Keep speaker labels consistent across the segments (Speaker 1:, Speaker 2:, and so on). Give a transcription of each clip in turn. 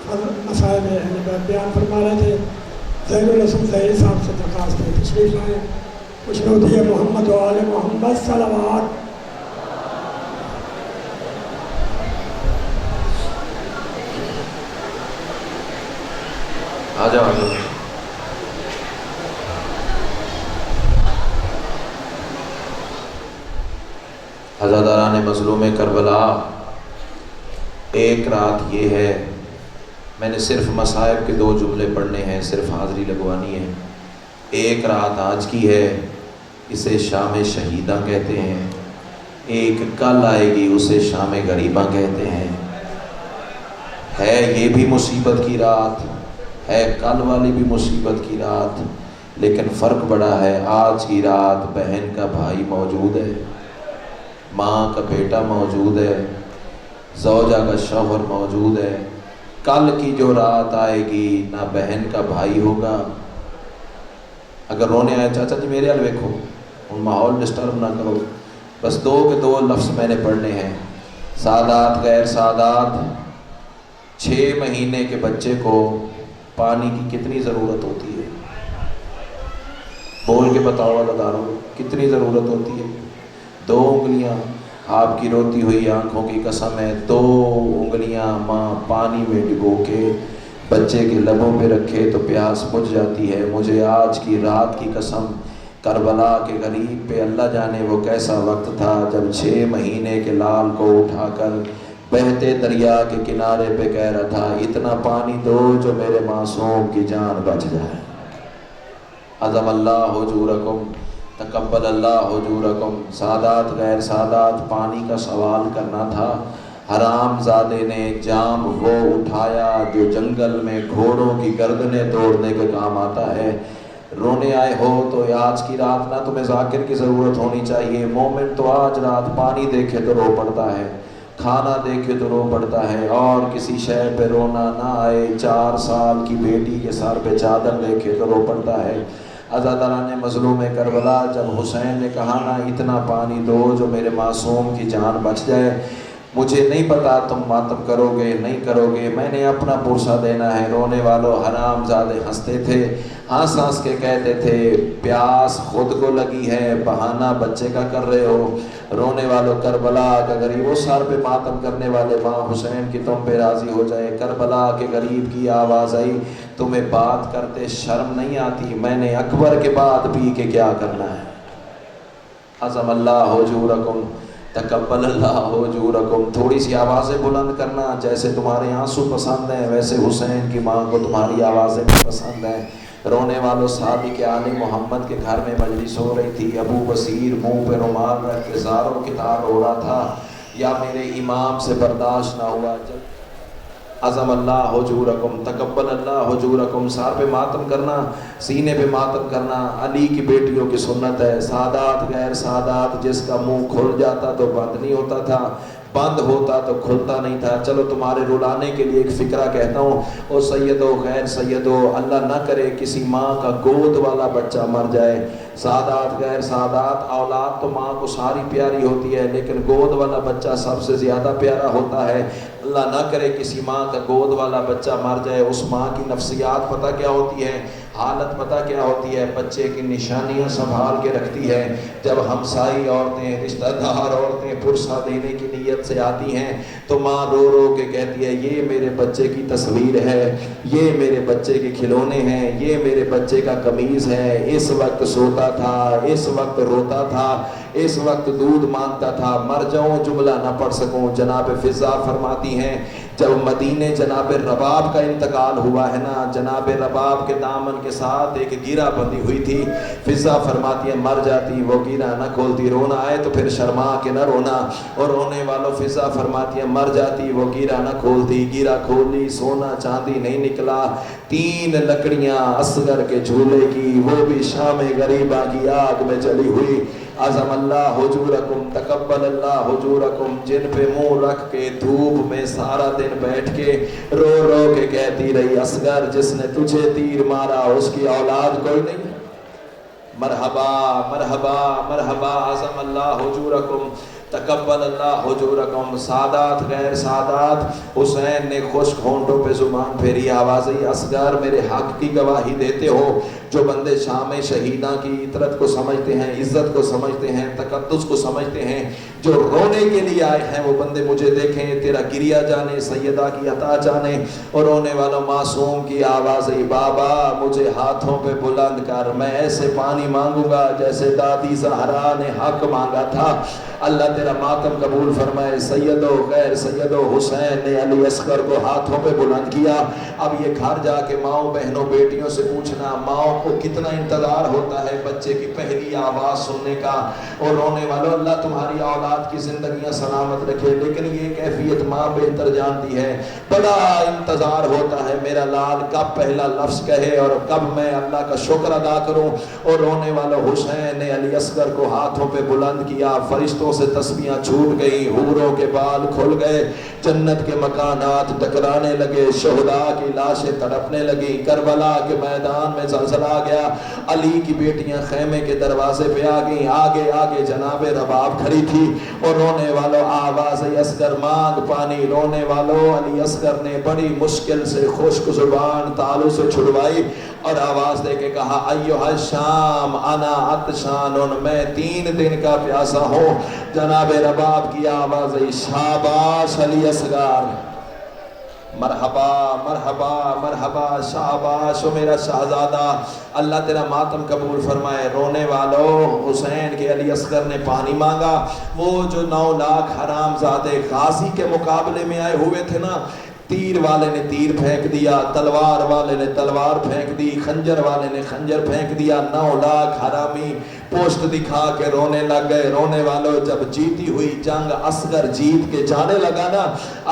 Speaker 1: مسائل بیان فرما رہے تھے۔ زین الرسول ظہیر صاحب سے درخواست ہے تشریف لائیں۔ خوشنودی محمد و آل محمد صلوات۔
Speaker 2: آ جاؤ آ جاؤ۔ عزاداران مظلوم کربلا، ایک رات یہ ہے، میں نے صرف مصائب کے 2 جملے پڑھنے ہیں، صرف حاضری لگوانی ہے۔ ایک رات آج کی ہے، اسے شام شہیداں کہتے ہیں۔ ایک کل آئے گی، اسے شام غریباں کہتے ہیں۔ ہے یہ بھی مصیبت کی رات، ہے کل والی بھی مصیبت کی رات، لیکن فرق بڑا ہے۔ آج کی رات بہن کا بھائی موجود ہے، ماں کا بیٹا موجود ہے، زوجہ کا شوہر موجود ہے۔ کل کی جو رات آئے گی، نہ بہن کا بھائی ہوگا۔ اگر رونے آئے چاچا جی میرے حال ویکھو، ان ماحول ڈسٹرب نہ کرو، بس 2 کے 2 لفظ میں نے پڑھنے ہیں۔ سادات غیر سادات، 6 مہینے کے بچے کو پانی کی کتنی ضرورت ہوتی ہے؟ بول کے بتاؤ اللہ دارو، کتنی ضرورت ہوتی ہے؟ 2 انگلیاں، آپ کی روتی ہوئی آنکھوں کی قسم ہے، 2 انگلیاں ماں پانی میں ڈبو کے بچے کے لبوں پہ رکھے تو پیاس بجھ جاتی ہے۔ مجھے آج کی رات کی قسم، کربلا کے غریب پہ اللہ جانے وہ کیسا وقت تھا جب 6 مہینے کے لال کو اٹھا کر بہتے دریا کے کنارے پہ کہہ رہا تھا اتنا پانی دو جو میرے معصوم کی جان بچ جائے۔ عظم اللہ حجورکم، تقبل اللہ حجورکم۔ سادات غیر سادات، پانی کا سوال کرنا تھا۔ حرام زادے نے جام وہ اٹھایا جو جنگل میں گھوڑوں کی گردنیں توڑنے کے کام آتا ہے۔ رونے آئے ہو تو آج کی رات نہ تمہیں ذاکر کی ضرورت ہونی چاہیے۔ مومن تو آج رات پانی دیکھے تو رو پڑتا ہے، کھانا دیکھے تو رو پڑتا ہے، اور کسی شے پہ رونا نہ آئے۔ 4 سال کی بیٹی کے سر پہ چادر دیکھے تو رو پڑتا ہے۔ عزاداران مظلوم کربلا، جب حسین نے کہا نا اتنا پانی دو جو میرے معصوم کی جان بچ جائے، مجھے نہیں پتا تم ماتم کرو گے نہیں کرو گے، میں نے اپنا پرسہ دینا ہے۔ رونے والوں حرام زادے ہنستے تھے، ہنس ہنس کے کہتے تھے پیاس خود کو لگی ہے، بہانہ بچے کا کر رہے ہو۔ رونے والوں کربلا کا غریب، وہ سر پہ ماتم کرنے والے ماں حسین کی تم پہ راضی ہو جائے۔ کربلا کے غریب کی آواز آئی، تمہیں بات کرتے شرم نہیں آتی؟ میں نے اکبر کے بعد پی کے کیا کرنا ہے؟ عظم اللہ حجورکم، تقبل اللہ حجورکم۔ تھوڑی سی آوازیں بلند کرنا، جیسے تمہارے آنسو پسند ہیں ویسے حسین کی ماں کو تمہاری آوازیں بھی پسند ہیں۔ رونے والوں، صادق آل محمد کے گھر میں مجلس ہو رہی تھی، ابو بصیر منہ پہ رومال رکھ کے زاروں کی طرح رو رہا تھا، یا میرے امام سے برداشت نہ ہوا۔ عظم اللہ حجورکم، تقبل اللہ حجورکم۔ سار پہ ماتم کرنا، سینے پہ ماتم کرنا علی کی بیٹیوں کی سنت ہے۔ سادات غیر سادات، جس کا منہ کھل جاتا تو بند نہیں ہوتا تھا، بند ہوتا تو کھلتا نہیں تھا۔ چلو تمہارے رلانے کے لیے ایک فکرہ کہتا ہوں، او سیدو غیر سیدو، اللہ نہ کرے کسی ماں کا گود والا بچہ مر جائے۔ سادات غیر سادات، اولاد تو ماں کو ساری پیاری ہوتی ہے، لیکن گود والا بچہ سب سے زیادہ پیارا ہوتا ہے۔ اللہ نہ کرے کسی ماں کا گود والا بچہ مر جائے۔ اس ماں کی نفسیات پتہ کیا ہوتی ہے، حالت پتہ کیا ہوتی ہے؟ بچے کی نشانیاں سنبھال کے رکھتی ہے۔ جب ہمسائی عورتیں، رشتہ دار عورتیں پرسہ دینے کی نیت سے آتی ہیں تو ماں رو رو کے کہتی ہے یہ میرے بچے کی تصویر ہے، یہ میرے بچے کے کھلونے ہیں، یہ میرے بچے کا قمیض ہے، اس وقت سوتا تھا، اس وقت روتا تھا، اس وقت دودھ مانگتا تھا، مر جاؤں جملہ نہ پڑھ سکوں۔ جناب فضا فرماتی ہیں جب مدینے جناب رباب کا انتقال ہوا ہے نا، جناب رباب کے دامن کے ساتھ ایک گیرہ بندھی ہوئی تھی، فضا فرماتی ہے مر جاتی وہ گیرہ نہ کھولتی، رونا آئے تو پھر شرما کے نہ رونا۔ اور رونے والوں، فضا فرماتی ہے مر جاتی وہ گیرہ نہ کھولتی، گیرہ کھولی سونا چاندی نہیں نکلا، 3 لکڑیاں اصغر کے جھولے کی، وہ بھی شام غریبہ کی آگ میں جلی ہوئی۔ عظم اللہ حجورکم، تقبل اللہ حجورکم، جن پہ منہ رکھ کے دھوپ میں سارا دن بیٹھ کے رو رو کے کہتی رہی اصغر جس نے تجھے تیر مارا اس کی اولاد کوئی نہیں ہے۔ مرحبا مرحبا مرحبا، عظم اللہ حجورکم۔ تقبل اللہ حجورکم. سادات غیر سادات، حسین نے خشک ہونٹوں پہ زبان پھیری، آواز اصغر میرے حق کی گواہی دیتے ہو. جو بندے شام شہیداں کی عطرت کو سمجھتے ہیں، عزت کو سمجھتے ہیں، تقدس کو سمجھتے ہیں، جو رونے کے لیے آئے ہیں وہ بندے مجھے دیکھیں. تیرا گریا جانے، سیدہ کی عطا جانے. اور رونے والوں معصوم کی آواز بابا مجھے ہاتھوں پہ بلند کر، میں ایسے پانی مانگوں گا جیسے دادی زہرا نے حق مانگا تھا. اللہ تیرا ماتم قبول فرمائے. سید و غیر سید و حسین نے علی اصغر کو ہاتھوں پہ بلند کیا. اب یہ گھر جا کے ماؤں بہنوں بیٹیوں سے پوچھنا ماؤں کو کتنا انتظار ہوتا ہے بچے کی پہلی آواز سننے کا. اور رونے والوں اللہ تمہاری اولاد کی زندگیاں سلامت رکھے، لیکن یہ کیفیت ماں بہتر جانتی ہے. بڑا انتظار ہوتا ہے میرا لال کب پہلا لفظ کہے اور کب میں اللہ کا شکر ادا کروں. اور رونے والوں حسین نے علی اصغر کو ہاتھوں پہ بلند کیا. فرشتوں سے تسبیحاں چھوٹ گئی، حوروں کے بال کھل گئے، جنت کے مکانات ٹکرانے لگے، شہداء کی لاشیں تڑپنے لگی، کربلا کے میدان میں زلزلہ آ گیا. علی کی بیٹیاں خیمے کے دروازے پہ آ گئیں، آگے آگے جناب رباب کھڑی تھی. اور رونے والوں آواز اصغر مانگ پانی. رونے والوں علی اصغر نے بڑی مشکل سے خشک زبان تالو سے چھڑوائی اور آواز دے کے کہا ایھا الشام انا عطشان، میں 3 دن کا پیاسا ہوں. جناب رباب کی آواز شاباش علی اصغر، مرحبا مرحبا مرحبا، شاباش و میرا شہزادہ، اللہ تیرا ماتم قبول فرمائے. رونے والوں حسین کے علی اصغر نے پانی مانگا. وہ جو 9 لاکھ حرام زادے غازی کے مقابلے میں آئے ہوئے تھے نا، تیر والے نے تیر پھینک دیا، تلوار والے نے تلوار پھینک دی، خنجر والے نے خنجر پھینک دیا. 9 لاکھ حرامی پوسٹ دکھا کے رونے لگ گئے. رونے والوں جب جیتی ہوئی جنگ اصغر جیت کے جانے لگا نا،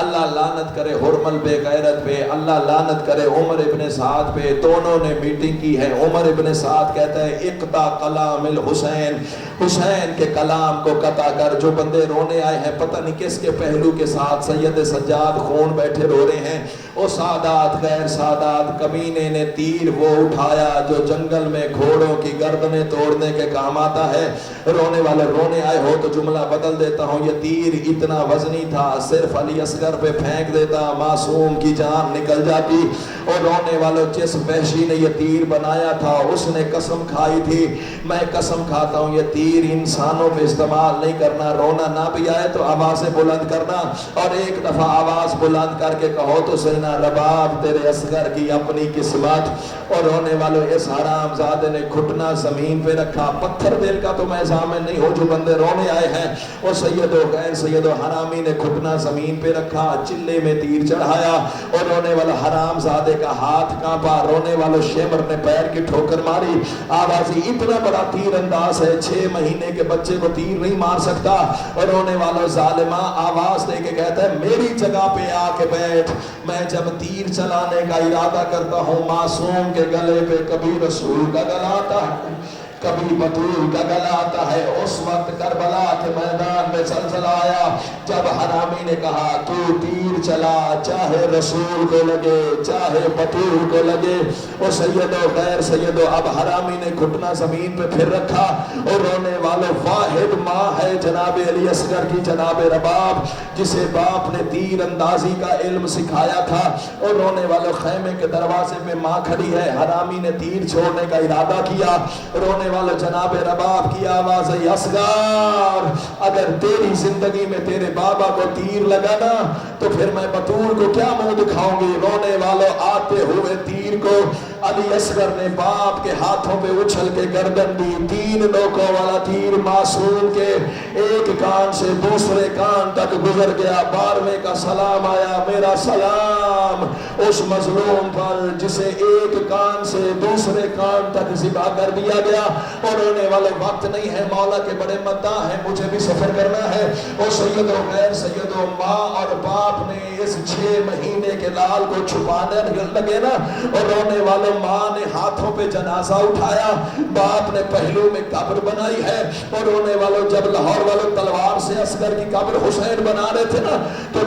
Speaker 2: اللہ لعنت کرے حرمل بے غیرت پہ، اللہ لعنت کرے عمر ابن سعد پہ. دونوں نے میٹنگ کی ہے. عمر ابن سعد کہتا ہے اقطع کلام الحسین، حسین کے کلام کو قطع کر. جو بندے رونے آئے ہیں پتہ نہیں کس کے پہلو کے ساتھ سید سجاد خون بیٹھے رو رہے ہیں. او سادات غیر سادات، کمینے نے تیر وہ اٹھایا جو جنگل میں گھوڑوں کی گردنیں توڑنے کے کام آتا ہے. رونے والے رونے آئے ہو تو جملہ بدل دیتا ہوں، یہ تیر اتنا وزنی تھا صرف علی اصغر پہ پھینک دیتا معصوم کی جان نکل جاتی. اور رونے والوں جس وحشی نے یہ تیر بنایا تھا اس نے قسم کھائی تھی، میں قسم کھاتا ہوں یہ تیر انسانوں پہ استعمال نہیں کرنا. رونا نہ بھی آئے تو آوازیں بلند کرنا، اور ایک دفعہ آواز بلند کر کے کہو تو سینا رباب تیرے اصغر کی اپنی قسمت. اور رونے والوں اس حرام زادے نے گھٹنا زمین پہ رکھا. پتھر دل کا تو میں ضامن نہیں ہوں، جو بندے رونے آئے ہیں. اور سید و غیر سید و حرامی نے گھٹنا زمین پہ رکھا، چلے میں تیر چڑھایا. اور رونے والا حرام زادے کا ہاتھ کانپا. رونے والوں شمر نے پیر کی ٹھوکر ماری. آوازی اتنا بڑا تیر انداز ہے 6 مہینے کے بچے کو تیر نہیں مار سکتا. اور رونے والوں ظالمہ آواز دے کے کہتا ہے میری جگہ پہ آ کے بیٹھ. میں جب تیر چلانے کا ارادہ کرتا ہوں معصوم کے گلے پہ کبھی رسول کا گلا آتا ہے، کبھی بطول کا گلا آتا ہے. اس وقت کربلا کے میدان میں زلزلہ آیا جب حرامی نے کہا تو تیر چلا، چاہے رسول کو لگے چاہے بطول کو لگے. اور سید و غیر سید و اب حرامی نے گھٹنا زمین پہ پھر رکھا. اور رونے والے واحد ماں ہے جناب علی اصغر کی، جناب رباب، جسے باپ نے تیر اندازی کا علم سکھایا تھا. اور رونے والے خیمے کے دروازے پہ ماں کھڑی ہے. حرامی نے تیر چھوڑنے کا ارادہ کیا. رونے والے جناب رباب کی آواز ہے اصغر اگر تیری زندگی میں تیرے بابا کو تیر لگا نا تو پھر میں بطول کو کیا منہ دکھاؤں گی. رونے والوں آتے ہوئے تیر کو علی اصغر نے باپ کے ہاتھوں پہ اچھل کے گردن دی. 3 نوکوں والا تیر معصوم کے ایک کان سے دوسرے کان تک گزر گیا. 12ویں کا سلام آیا، میرا سلام اس مظلوم پر جسے ایک کان سے دوسرے کان تک ذبح کر دیا گیا. اور رونے والے وقت نہیں ہے، مولا کے بڑے مداح ہیں، مجھے بھی سفر کرنا ہے. اور سید و غیر سید و ماں اور باپ نے اس 6 مہینے کے لال کو چھپانے لگے نا. اور رونے والے ماں نے ہاتھوں پہ جنازہ اٹھایا، باپ نے پہلو میں قبر بنائی ہے. اور رونے والوں جب لاہور والوں تلوار سے اصغر کی قبر حسین بنا رہے تھے نا تو